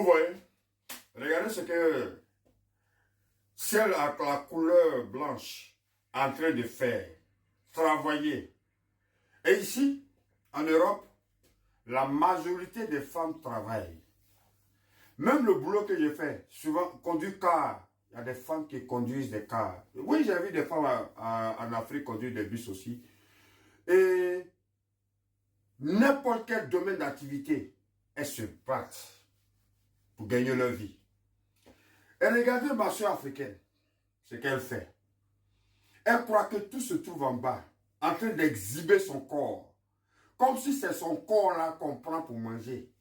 voyez, regardez ce que celle à la couleur blanche est en train de faire. Travailler. Et ici, en Europe, la majorité des femmes travaillent. Même le boulot que je fais, souvent, conduire car. Il y a des femmes qui conduisent des cars. Oui, j'ai vu des femmes en Afrique conduire des bus aussi. Et n'importe quel domaine d'activité, elles se battent pour gagner leur vie. Et regardez ma soeur africaine, ce qu'elle fait. Elle croit que tout se trouve en bas, en train d'exhiber son corps. Comme si c'est son corps-là qu'on prend pour manger.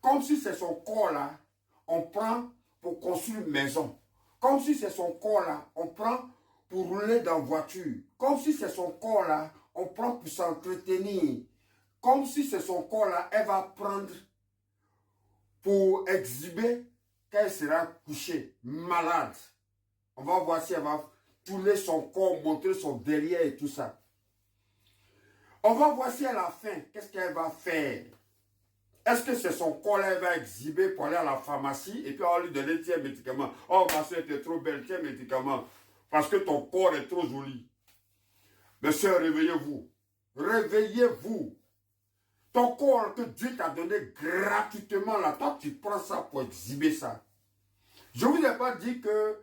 Comme si c'est son corps-là, on prend pour construire une maison. Comme si c'est son corps-là, on prend pour rouler dans la voiture. Comme si c'est son corps-là, on prend pour s'entretenir. Comme si c'est son corps-là, elle va prendre pour exhiber qu'elle sera couchée, malade. On va voir si elle va tourner son corps, montrer son derrière et tout ça. On va voir si elle a faim. Qu'est-ce qu'elle va faire? Est-ce que c'est son corps qu'elle va exhiber pour aller à la pharmacie et puis on va lui donner tiens médicament. Oh ma soeur, tu es trop belle, tiens médicament. Parce que ton corps est trop joli. Mes soeurs, réveillez-vous. Réveillez-vous. Ton corps que Dieu t'a donné gratuitement là, toi tu prends ça pour exhiber ça. Je ne vous ai pas dit que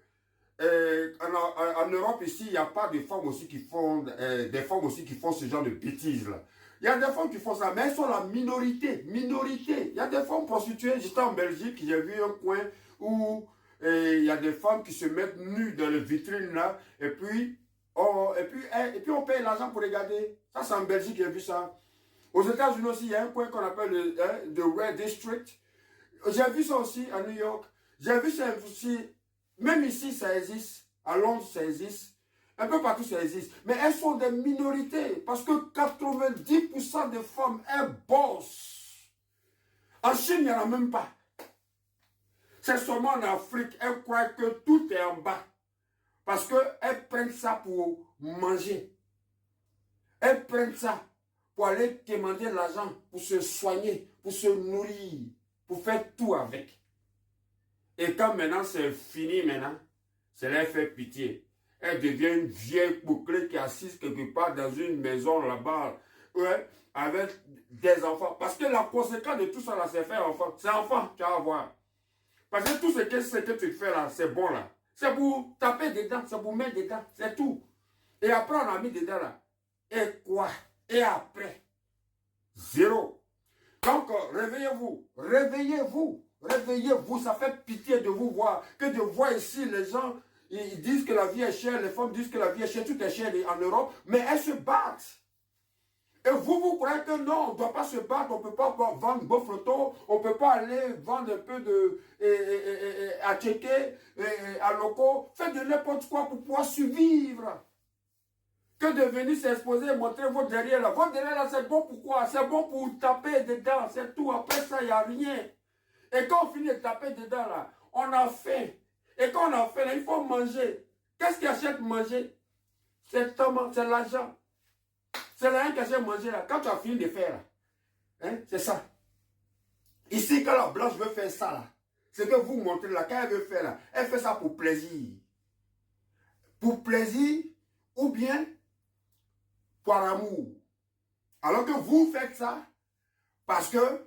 en Europe ici, il n'y a pas de femmes aussi qui font des femmes aussi qui font ce genre de bêtises là. Il y a des femmes qui font ça, mais elles sont la minorité. Minorité. Il y a des femmes prostituées. J'étais en Belgique, j'ai vu un coin où il y a des femmes qui se mettent nues dans les vitrines là, et puis on paye l'argent pour regarder. Ça, c'est en Belgique, j'ai vu ça. Aux États-Unis aussi, il y a un coin qu'on appelle le Red District. J'ai vu ça aussi à New York. J'ai vu ça aussi, même ici, ça existe. À Londres, ça existe. Un peu partout, ça existe. Mais elles sont des minorités. Parce que 90% des femmes, elles bossent. En Chine, il n'y en a même pas. C'est seulement en Afrique, elles croient que tout est en bas. Parce qu'elles prennent ça pour manger. Elles prennent ça pour aller demander l'argent, pour se soigner, pour se nourrir, pour faire tout avec. Et quand maintenant c'est fini maintenant, ça leur fait pitié. Elle devient une vieille bouclée qui est assise quelque part dans une maison là-bas, ouais, avec des enfants. Parce que la conséquence de tout ça là, c'est faire enfant. C'est enfant, tu vas voir. Parce que tout ce que tu fais là, c'est bon là. C'est pour taper dedans, c'est pour mettre dedans, c'est tout. Et après on a mis dedans là. Et quoi? Et après? Zéro. Donc réveillez-vous, réveillez-vous, réveillez-vous. Ça fait pitié de vous voir, que de voir ici les gens. Ils disent que la vie est chère, les femmes disent que la vie est chère, tout est cher en Europe, mais elles se battent. Et vous croyez que non, on ne doit pas se battre, on ne peut pas vendre beau photo, on ne peut pas aller vendre un peu de à checker, à locaux, faire de n'importe quoi pour pouvoir survivre. Que de venir s'exposer et montrer votre derrière là. Votre derrière là, c'est bon pour quoi? C'est bon pour taper dedans, c'est tout. Après ça, il n'y a rien. Et quand on finit de taper dedans là, on a faim. Et quand on a faim, il faut manger. Qu'est-ce qui achète manger? C'est l'argent. C'est l'argent qui achète manger là. Quand tu as fini de faire là, hein, c'est ça. Ici, quand la blanche veut faire ça là, c'est que vous montrez là, quand elle veut faire là, elle fait ça pour plaisir. Pour plaisir ou bien par amour. Alors que vous faites ça parce que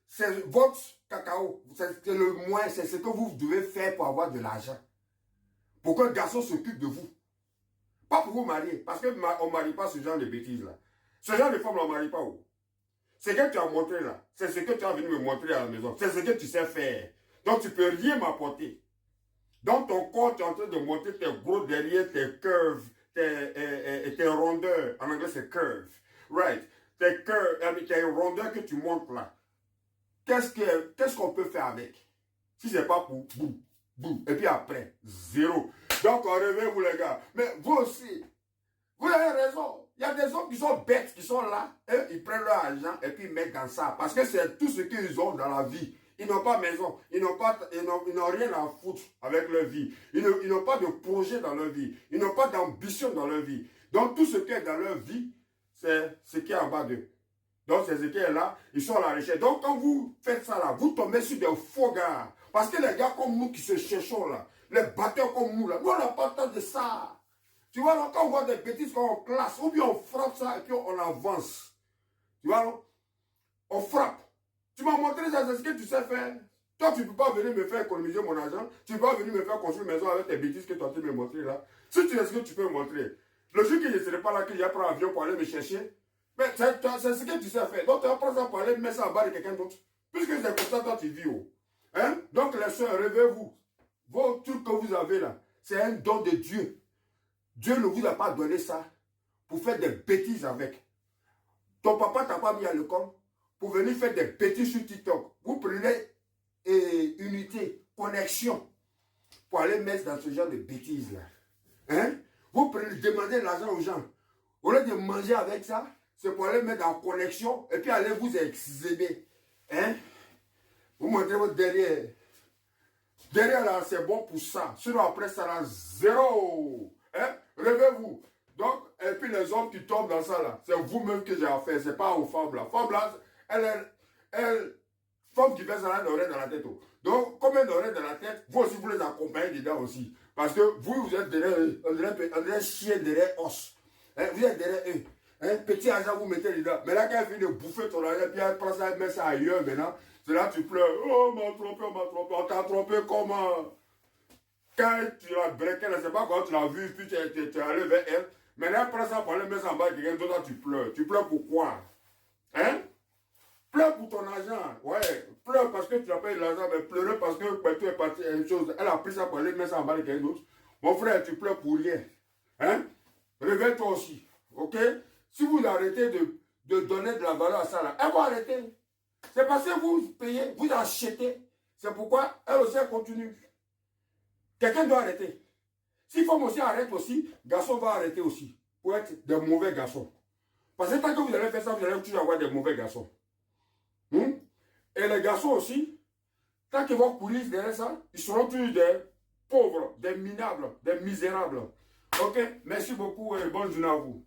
c'est votre cacao. C'est le moins, c'est ce que vous devez faire pour avoir de l'argent. Pour qu'un garçon s'occupe de vous. Pas pour vous marier. Parce qu'on ne marie pas ce genre de bêtises là. Ce genre de femme, on ne marie pas. Ce que tu as montré là, c'est ce que tu as venu me montrer à la maison. C'est ce que tu sais faire. Donc tu ne peux rien m'apporter. Dans ton corps, tu es en train de montrer tes gros derrière, tes curves, tes rondeurs. En anglais, c'est curve. Right. Tes curves, tes rondeurs que tu montres là. Qu'est-ce qu'on peut faire avec? Si c'est pas pour boum, boum. Et puis après, zéro. Donc, réveillez-vous les gars. Mais vous aussi, vous avez raison. Il y a des hommes qui sont bêtes, qui sont là. Et ils prennent leur argent et puis ils mettent dans ça. Parce que c'est tout ce qu'ils ont dans la vie. Ils n'ont pas maison. Ils n'ont rien à foutre avec leur vie. Ils n'ont pas de projet dans leur vie. Ils n'ont pas d'ambition dans leur vie. Donc, tout ce qui est dans leur vie, c'est ce qui est en bas d'eux. Donc, ces équipes-là, ils sont à la recherche. Donc, quand vous faites ça là, vous tombez sur des faux gars. Parce que les gars comme nous qui se cherchons là, les batteurs comme nous là, nous on n'a pas le temps de ça. Tu vois, donc, quand on voit des bêtises, quand on classe, ou bien on frappe ça et puis on avance. Tu vois, non? On frappe. Tu m'as montré ça, c'est ce que tu sais faire. Toi, tu ne peux pas venir me faire économiser mon argent. Tu ne peux pas venir me faire construire une maison avec tes bêtises que tu as me montrer là. Si tu sais ce que tu peux me montrer. Le jour que je ne serai pas là, que j'ai pris un avion pour aller me chercher, mais c'est ce que tu sais faire. Donc, tu vas prendre ça pour aller mettre ça en bas de quelqu'un d'autre. Puisque c'est comme ça, toi, tu vis. Oh. Hein? Donc, les soeurs, réveillez-vous. Vos trucs que vous avez là, c'est un don de Dieu. Dieu ne vous a pas donné ça pour faire des bêtises avec. Ton papa ne t'a pas mis à l'école pour venir faire des bêtises sur TikTok. Vous prenez unité, connexion pour aller mettre dans ce genre de bêtises là. Hein? Vous prenez, demandez l'argent aux gens. Au lieu de manger avec ça, c'est pour aller mettre en connexion et puis aller vous exhiber. Hein? Vous montrez votre derrière. Derrière là, c'est bon pour ça. Sinon après ça là, zéro. Hein? Réveillez-vous. Donc, et puis les hommes qui tombent dans ça là, c'est vous-même que j'ai affaire, c'est pas aux femmes là. Femme là, femme qui fait ça là, n'aurait dans la tête. Donc, comme elle n'aurait dans la tête, vous aussi vous les accompagnez dedans aussi. Parce que vous êtes derrière eux, on dirait chien derrière os. Hein? Vous êtes derrière eux. Hein? Petit argent, vous mettez dedans. Mais là, quand elle finit de bouffer ton argent, puis elle prend ça, elle met ça ailleurs maintenant, c'est là que tu pleures. Oh, on m'a trompé, on t'a trompé comment? Quand tu l'as breaké, je ne sais pas quand tu l'as vu, puis tu es allé vers elle. Maintenant, elle prend ça pour aller mettre ça en bas de quelqu'un d'autre, tu pleures. Tu pleures pourquoi? Hein? Pleure pour ton argent. Ouais, pleure parce que tu n'as pas eu de l'argent, mais pleure parce que tu es parti à une chose. Elle a pris ça pour aller mettre ça en bas de quelqu'un d'autre. Mon frère, tu pleures pour rien. Hein? Réveille-toi aussi. Ok? Si vous arrêtez de donner de la valeur à ça, là, elle va arrêter. C'est parce que vous payez, vous achetez. C'est pourquoi elle aussi elle continue. Quelqu'un doit arrêter. Si femme aussi arrête aussi, garçon va arrêter aussi. Pour être de mauvais garçons. Parce que tant que vous allez faire ça, vous allez toujours avoir des mauvais garçons. Et les garçons aussi, tant qu'ils vont courir derrière ça, ils seront toujours des pauvres, des minables, des misérables. Ok, merci beaucoup et bonne journée à vous.